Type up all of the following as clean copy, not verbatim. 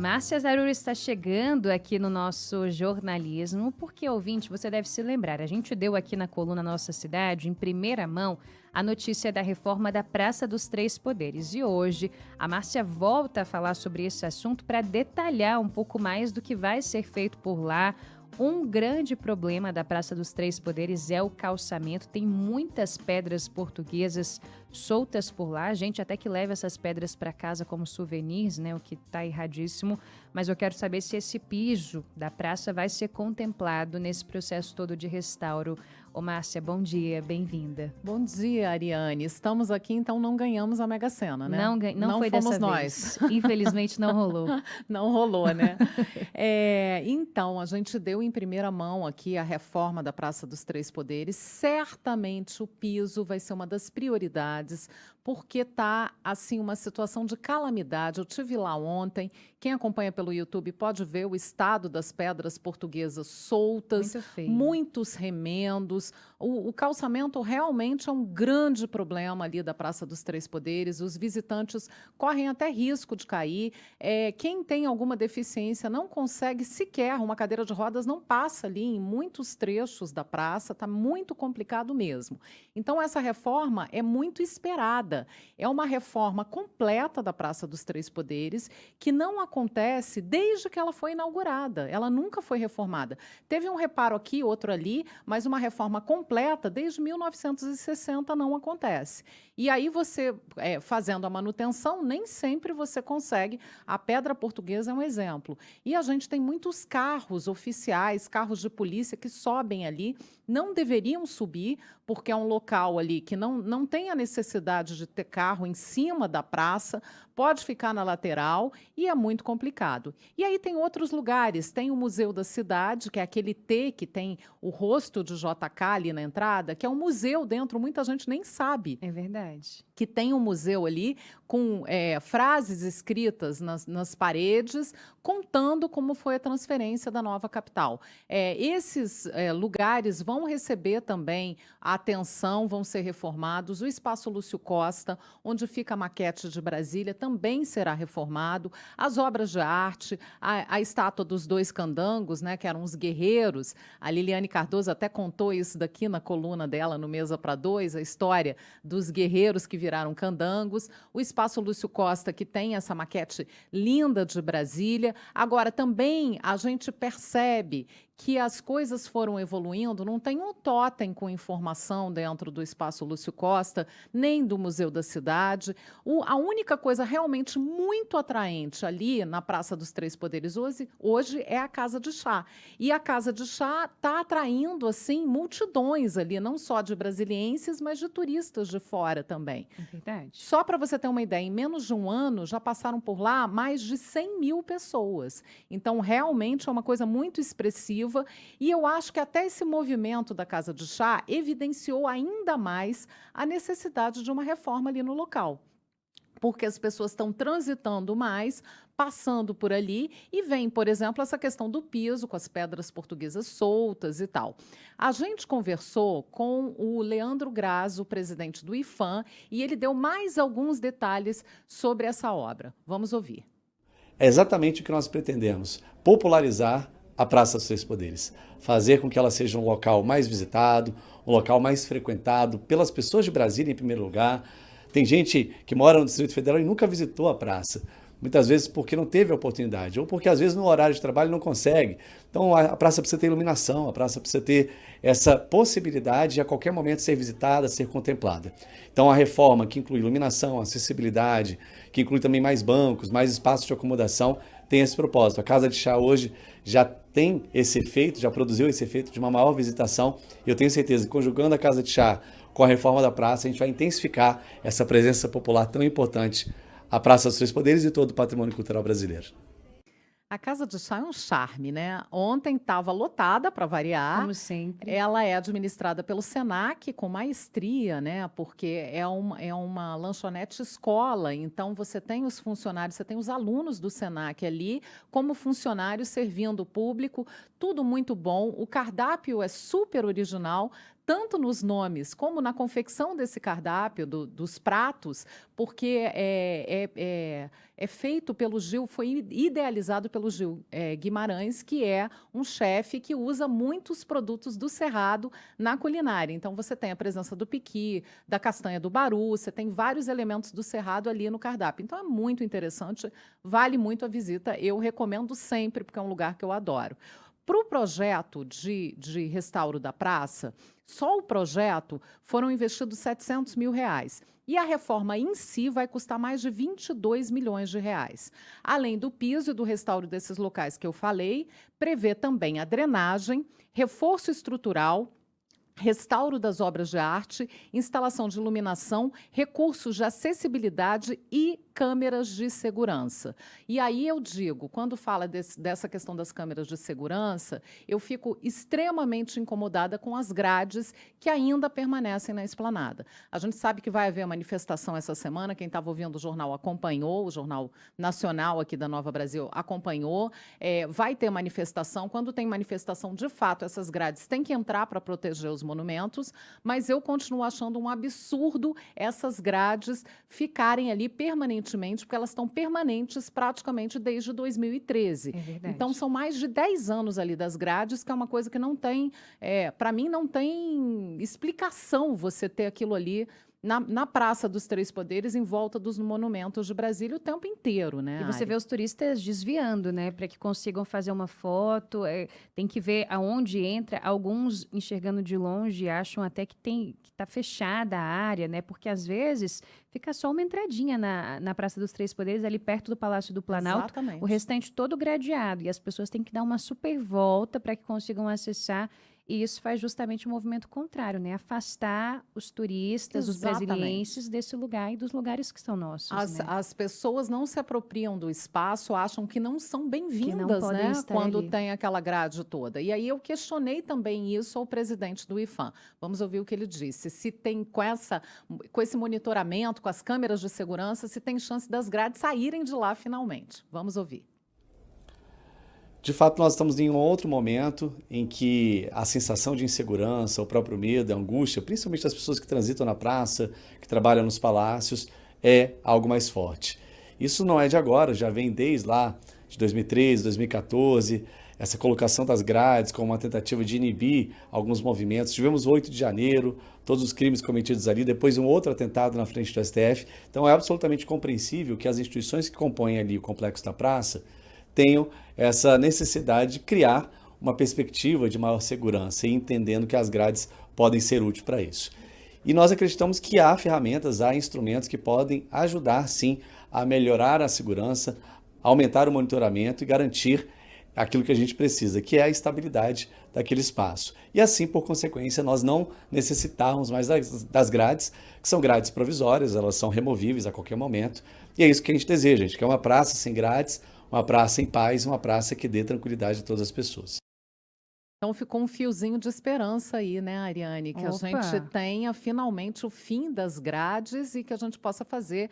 Márcia Zarur está chegando aqui no nosso jornalismo, porque, ouvinte, você deve se lembrar, a gente deu aqui na coluna Nossa Cidade, em primeira mão, a notícia da reforma da Praça dos Três Poderes. E hoje, a Márcia volta a falar sobre esse assunto para detalhar um pouco mais do que vai ser feito por lá. Um grande problema da Praça dos Três Poderes é o calçamento. Tem muitas pedras portuguesas soltas por lá. A gente até que leva essas pedras para casa como souvenirs, né? O que está erradíssimo. Mas eu quero saber se esse piso da praça vai ser contemplado nesse processo todo de restauro. Ô Márcia, bom dia, bem-vinda. Bom dia, Ariane. Estamos aqui, então não ganhamos a Mega Sena, né? Não foi fomos dessa nós. vez. Infelizmente não rolou. Não rolou, né? Então, a gente deu em primeira mão aqui a reforma da Praça dos Três Poderes. Certamente o piso vai ser uma das prioridades, porque está, assim, uma situação de calamidade. Eu tive lá ontem. Quem acompanha pelo YouTube pode ver o estado das pedras portuguesas soltas, Muito feio. muitos remendos. O calçamento realmente é um grande problema ali da Praça dos Três Poderes. Os visitantes correm até risco de cair. Quem tem alguma deficiência não consegue sequer, uma cadeira de rodas não passa ali em muitos trechos da praça, está muito complicado mesmo. Então, essa reforma é muito esperada. É uma reforma completa da Praça dos Três Poderes, que não acontece desde que ela foi inaugurada. Ela nunca foi reformada. Teve um reparo aqui, outro ali, mas uma reforma completa desde 1960 não acontece. E aí você, fazendo a manutenção, nem sempre você consegue. A Pedra Portuguesa é um exemplo. E a gente tem muitos carros oficiais, carros de polícia que sobem ali, não deveriam subir, porque é um local ali que não tem a necessidade de ter carro em cima da praça, pode ficar na lateral e é muito complicado. E aí tem outros lugares, tem o Museu da Cidade, que é aquele T que tem o rosto de JK ali na entrada, que é um museu dentro, muita gente nem sabe. É verdade. Que tem um museu ali com frases escritas nas paredes, contando como foi a transferência da nova capital. Esses lugares vão receber também a atenção, vão ser reformados. O Espaço Lúcio Costa, onde fica a maquete de Brasília, também será reformado. As obras de arte, a estátua dos dois candangos, né, que eram os guerreiros. A Liliane Cardoso até contou isso daqui na coluna dela, no Mesa para Dois, a história dos guerreiros que viraram candangos. O Espaço Lúcio Costa, que tem essa maquete linda de Brasília. Agora, também a gente percebe que as coisas foram evoluindo, não tem um totem com informação dentro do Espaço Lúcio Costa, nem do Museu da Cidade. A única coisa realmente muito atraente ali na Praça dos Três Poderes hoje é a Casa de Chá. E a Casa de Chá está atraindo, assim, multidões ali, não só de brasilienses, mas de turistas de fora também. É verdade. Só para você ter uma ideia, em menos de um ano já passaram por lá mais de 100 mil pessoas. Então, realmente é uma coisa muito expressiva e eu acho que até esse movimento da Casa de Chá evidenciou ainda mais a necessidade de uma reforma ali no local. Porque as pessoas estão transitando mais, passando por ali e vem, por exemplo, essa questão do piso com as pedras portuguesas soltas e tal. A gente conversou com o Leandro Grasso, presidente do IPHAN, e ele deu mais alguns detalhes sobre essa obra. Vamos ouvir. É exatamente o que nós pretendemos: popularizar a Praça dos Três Poderes, fazer com que ela seja um local mais visitado, um local mais frequentado pelas pessoas de Brasília em primeiro lugar. Tem gente que mora no Distrito Federal e nunca visitou a praça, muitas vezes porque não teve a oportunidade, ou porque às vezes no horário de trabalho não consegue. Então a praça precisa ter iluminação, a praça precisa ter essa possibilidade de a qualquer momento ser visitada, ser contemplada. Então a reforma que inclui iluminação, acessibilidade, que inclui também mais bancos, mais espaços de acomodação, tem esse propósito. A Casa de Chá hoje já tem esse efeito, já produziu esse efeito de uma maior visitação, e eu tenho certeza que conjugando a Casa de Chá com a reforma da praça, a gente vai intensificar essa presença popular tão importante à Praça dos Três Poderes e todo o patrimônio cultural brasileiro. A Casa de Chá é um charme, né? Ontem estava lotada, para variar. Como sempre. Ela é administrada pelo Senac com maestria, né? Porque é uma lanchonete escola, então você tem os funcionários, você tem os alunos do Senac ali como funcionários servindo o público, tudo muito bom. O cardápio é super original, tanto nos nomes como na confecção desse cardápio, dos pratos, porque é feito pelo Gil, foi idealizado pelo Gil Guimarães, que é um chefe que usa muitos produtos do Cerrado na culinária. Então, você tem a presença do piqui, da castanha do baru, você tem vários elementos do Cerrado ali no cardápio. Então, é muito interessante, vale muito a visita. Eu recomendo sempre, porque é um lugar que eu adoro. Para o projeto de restauro da praça, só o projeto foram investidos R$ 700 mil. E a reforma em si vai custar mais de 22 milhões de reais. Além do piso e do restauro desses locais que eu falei, prevê também a drenagem, reforço estrutural, restauro das obras de arte, instalação de iluminação, recursos de acessibilidade e câmeras de segurança. E aí eu digo, quando fala dessa questão das câmeras de segurança, eu fico extremamente incomodada com as grades que ainda permanecem na esplanada. A gente sabe que vai haver manifestação essa semana, quem estava ouvindo o jornal acompanhou, o Jornal Nacional aqui da Nova Brasil acompanhou, vai ter manifestação. Quando tem manifestação, de fato, essas grades têm que entrar para proteger os monumentos, mas eu continuo achando um absurdo essas grades ficarem ali permanentemente, porque elas estão permanentes praticamente desde 2013. É verdade. Então, são mais de 10 anos ali das grades, que é uma coisa que não tem, para mim, não tem explicação você ter aquilo ali na Praça dos Três Poderes, em volta dos monumentos de Brasília o tempo inteiro, né? E você Ari? vê os turistas desviando, né, para que consigam fazer uma foto. Tem que ver aonde entra. Alguns enxergando de longe acham até que está fechada a área, né? Porque às vezes fica só uma entradinha na Praça dos Três Poderes, ali perto do Palácio do Planalto. Exatamente. O restante todo gradeado. E as pessoas têm que dar uma super volta para que consigam acessar. E isso faz justamente o movimento contrário, né? Afastar os turistas, os Exatamente. brasilienses desse lugar e dos lugares que são nossos, né? As pessoas não se apropriam do espaço, acham que não são bem-vindas, podem né? estar Quando ali. tem aquela grade toda. E aí eu questionei também isso ao presidente do IFAM. Vamos ouvir o que ele disse. Se tem com esse monitoramento, com as câmeras de segurança, se tem chance das grades saírem de lá finalmente. Vamos ouvir. De fato, nós estamos em um outro momento em que a sensação de insegurança, o próprio medo, a angústia, principalmente das pessoas que transitam na praça, que trabalham nos palácios, é algo mais forte. Isso não é de agora, já vem desde lá de 2013, 2014, essa colocação das grades como uma tentativa de inibir alguns movimentos. Tivemos o 8 de janeiro, todos os crimes cometidos ali, depois um outro atentado na frente do STF. Então é absolutamente compreensível que as instituições que compõem ali o complexo da praça tenham essa necessidade de criar uma perspectiva de maior segurança e entendendo que as grades podem ser úteis para isso. E nós acreditamos que há ferramentas, há instrumentos que podem ajudar, sim, a melhorar a segurança, aumentar o monitoramento e garantir aquilo que a gente precisa, que é a estabilidade daquele espaço. E assim, por consequência, nós não necessitarmos mais das grades, que são grades provisórias, elas são removíveis a qualquer momento. E é isso que a gente deseja, a gente quer uma praça sem grades, uma praça em paz, uma praça que dê tranquilidade a todas as pessoas. Então ficou um fiozinho de esperança aí, né, Ariane? Que a Opa! gente tenha finalmente o fim das grades e que a gente possa fazer,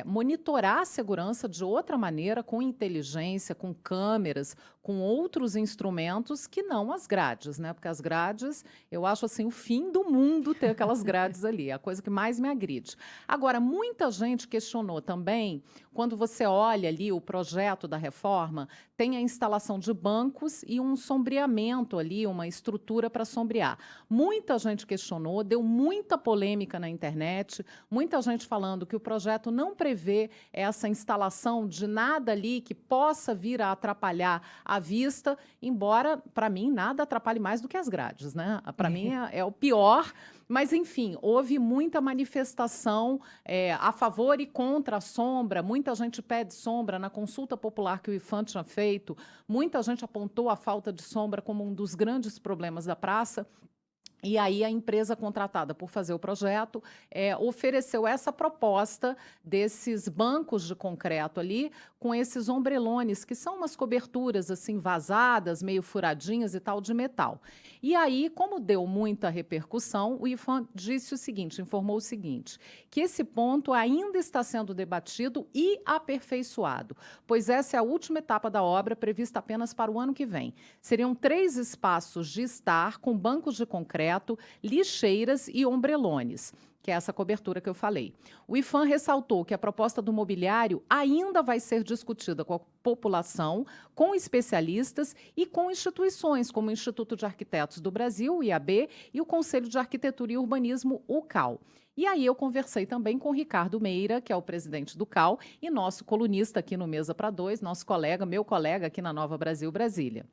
monitorar a segurança de outra maneira, com inteligência, com câmeras, com outros instrumentos que não as grades, né? Porque as grades, eu acho assim, o fim do mundo ter aquelas grades ali, é a coisa que mais me agride. Agora, muita gente questionou também, quando você olha ali o projeto da reforma, tem a instalação de bancos e um sombreamento ali, uma estrutura para sombrear. Muita gente questionou, deu muita polêmica na internet, muita gente falando que o projeto não prevê essa instalação de nada ali que possa vir a atrapalhar a vista, embora, para mim, nada atrapalhe mais do que as grades, né? Para mim é o pior. Mas, enfim, houve muita manifestação a favor e contra a sombra. Muita gente pede sombra na consulta popular que o IFAM tinha feito. Muita gente apontou a falta de sombra como um dos grandes problemas da praça. E aí a empresa contratada por fazer o projeto ofereceu essa proposta desses bancos de concreto ali, com esses ombrelones, que são umas coberturas assim vazadas, meio furadinhas e tal, de metal. E aí, como deu muita repercussão, o IPHAN informou o seguinte, que esse ponto ainda está sendo debatido e aperfeiçoado, pois essa é a última etapa da obra prevista apenas para o ano que vem. Seriam 3 espaços de estar com bancos de concreto, lixeiras e ombrelones, que é essa cobertura que eu falei. O IPHAN ressaltou que a proposta do mobiliário ainda vai ser discutida com a população, com especialistas e com instituições, como o Instituto de Arquitetos do Brasil, o IAB, e o Conselho de Arquitetura e Urbanismo, o CAU. E aí eu conversei também com o Ricardo Meira, que é o presidente do CAU, e nosso colunista aqui no Mesa para Dois, meu colega aqui na Nova Brasil, Brasília.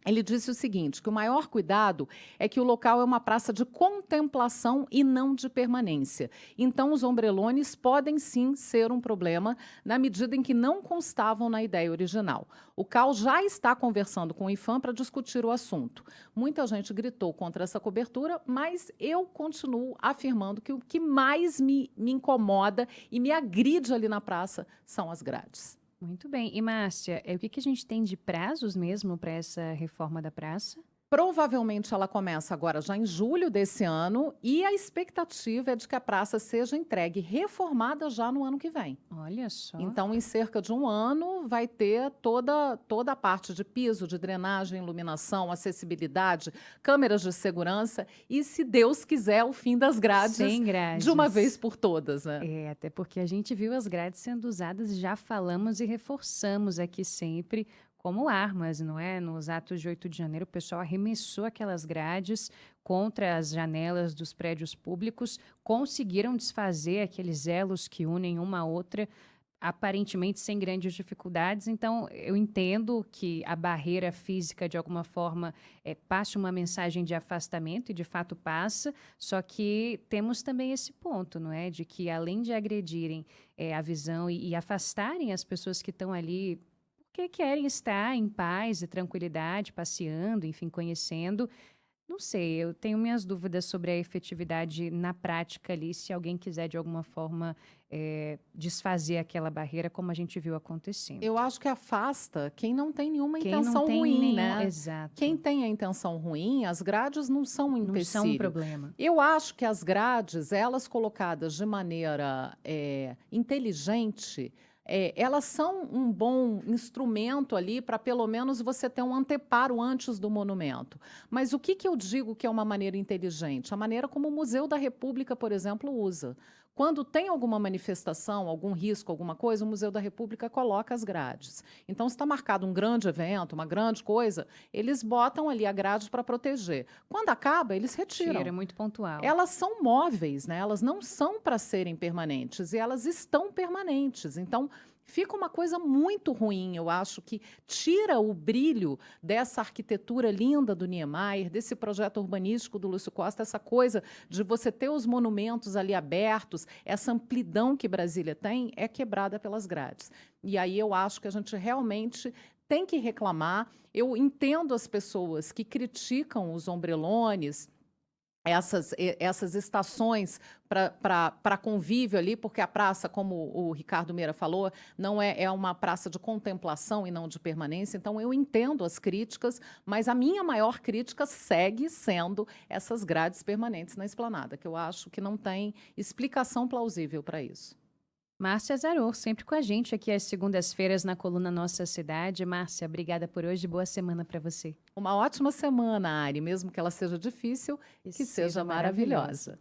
Ele disse o seguinte, que o maior cuidado é que o local é uma praça de contemplação e não de permanência. Então, os ombrelones podem sim ser um problema na medida em que não constavam na ideia original. O CAU já está conversando com o IPHAN para discutir o assunto. Muita gente gritou contra essa cobertura, mas eu continuo afirmando que o que mais me incomoda e me agride ali na praça são as grades. Muito bem. E, Márcia, o que a gente tem de prazos mesmo para essa reforma da praça? Provavelmente ela começa agora já em julho desse ano e a expectativa é de que a praça seja entregue reformada já no ano que vem. Olha só. Então, em cerca de um ano, vai ter toda a parte de piso, de drenagem, iluminação, acessibilidade, câmeras de segurança e, se Deus quiser, o fim das grades, Sem grades. de uma vez por todas, né? Até porque a gente viu as grades sendo usadas, já falamos e reforçamos aqui sempre como armas, não é? Nos atos de 8 de janeiro, o pessoal arremessou aquelas grades contra as janelas dos prédios públicos, conseguiram desfazer aqueles elos que unem uma a outra, aparentemente sem grandes dificuldades. Então, eu entendo que a barreira física, de alguma forma, passe uma mensagem de afastamento, e de fato passa, só que temos também esse ponto, não é? De que, além de agredirem a visão e afastarem as pessoas que estão ali porque querem estar em paz e tranquilidade, passeando, enfim, conhecendo. Não sei, eu tenho minhas dúvidas sobre a efetividade na prática ali, se alguém quiser de alguma forma desfazer aquela barreira, como a gente viu acontecendo. Eu acho que afasta quem não tem nenhuma Quem intenção não tem ruim, né? Exato. Quem tem a intenção ruim, as grades não são um empecilho. Não são um problema. Eu acho que as grades, elas colocadas de maneira inteligente, elas são um bom instrumento ali para, pelo menos, você ter um anteparo antes do monumento. Mas o que eu digo que é uma maneira inteligente? A maneira como o Museu da República, por exemplo, usa. Quando tem alguma manifestação, algum risco, alguma coisa, o Museu da República coloca as grades. Então, se está marcado um grande evento, uma grande coisa, eles botam ali a grade para proteger. Quando acaba, eles retiram. Tira, muito pontual. Elas são móveis, né? Elas não são para serem permanentes e elas estão permanentes. Então, fica uma coisa muito ruim, eu acho, que tira o brilho dessa arquitetura linda do Niemeyer, desse projeto urbanístico do Lúcio Costa, essa coisa de você ter os monumentos ali abertos, essa amplidão que Brasília tem, é quebrada pelas grades. E aí eu acho que a gente realmente tem que reclamar. Eu entendo as pessoas que criticam os ombrelones, essas estações para convívio ali, porque a praça, como o Ricardo Meira falou, não é uma praça de contemplação e não de permanência. Então, eu entendo as críticas, mas a minha maior crítica segue sendo essas grades permanentes na esplanada, que eu acho que não tem explicação plausível para isso. Márcia Zaror, sempre com a gente aqui às segundas-feiras na coluna Nossa Cidade. Márcia, obrigada por hoje, boa semana para você. Uma ótima semana, Ari, mesmo que ela seja difícil, que seja maravilhosa.